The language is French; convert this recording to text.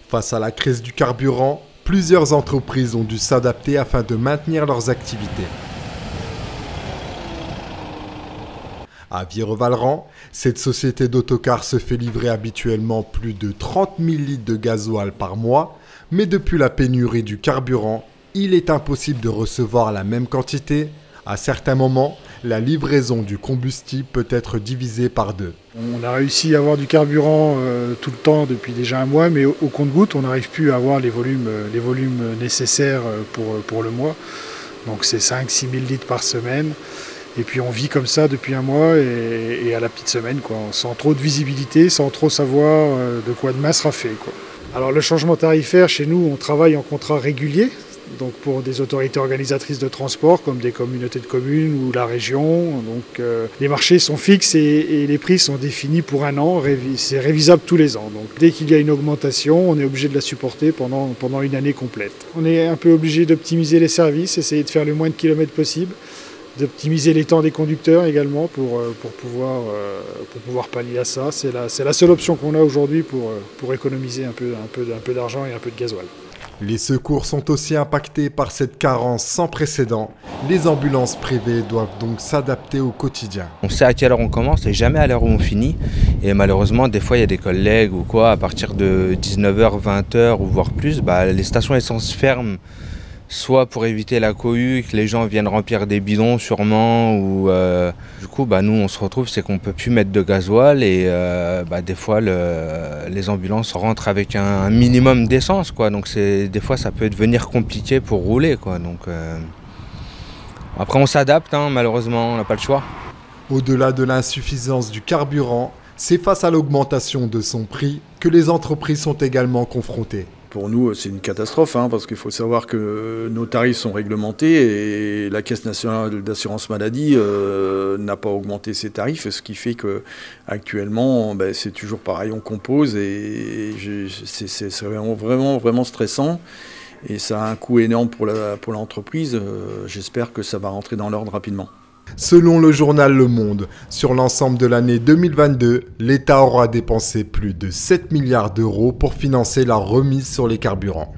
Face à la crise du carburant, plusieurs entreprises ont dû s'adapter afin de maintenir leurs activités. À Virevalran, cette société d'autocars se fait livrer habituellement plus de 30 000 litres de gasoil par mois, mais depuis la pénurie du carburant, il est impossible de recevoir la même quantité. À certains moments, la livraison du combustible peut être divisée par deux. On a réussi à avoir du carburant tout le temps depuis déjà un mois, mais au compte-gouttes, on n'arrive plus à avoir les volumes nécessaires pour le mois. Donc c'est 5-6 000 litres par semaine. Et puis on vit comme ça depuis un mois et à la petite semaine, quoi, sans trop de visibilité, sans trop savoir de quoi demain sera fait, quoi. Alors le changement tarifaire, chez nous, on travaille en contrat régulier, donc pour des autorités organisatrices de transport comme des communautés de communes ou la région. Donc les marchés sont fixes et les prix sont définis pour un an, c'est révisable tous les ans. Donc dès qu'il y a une augmentation, on est obligé de la supporter pendant une année complète. On est un peu obligé d'optimiser les services, essayer de faire le moins de kilomètres possible, d'optimiser les temps des conducteurs également pour pouvoir pallier à ça. C'est la seule option qu'on a aujourd'hui pour économiser un peu d'argent et un peu de gasoil. Les secours sont aussi impactés par cette carence sans précédent. Les ambulances privées doivent donc s'adapter au quotidien. On sait à quelle heure on commence et jamais à l'heure où on finit. Et malheureusement, des fois, il y a des collègues ou quoi, à partir de 19h, 20h ou voire plus, les stations essence ferment. Soit pour éviter la cohue, que les gens viennent remplir des bidons sûrement, ou du coup nous on se retrouve, c'est qu'on peut plus mettre de gasoil et des fois les ambulances rentrent avec un minimum d'essence, quoi. Donc des fois ça peut devenir compliqué pour rouler, quoi. Donc après on s'adapte, malheureusement on n'a pas le choix. Au-delà de l'insuffisance du carburant, c'est face à l'augmentation de son prix que les entreprises sont également confrontées. Pour nous, c'est une catastrophe, parce qu'il faut savoir que nos tarifs sont réglementés et la Caisse nationale d'assurance maladie n'a pas augmenté ses tarifs, ce qui fait qu'actuellement, c'est toujours pareil, on compose et c'est vraiment stressant et ça a un coût énorme pour l'entreprise. J'espère que ça va rentrer dans l'ordre rapidement. Selon le journal Le Monde, sur l'ensemble de l'année 2022, l'État aura dépensé plus de 7 milliards d'euros pour financer la remise sur les carburants.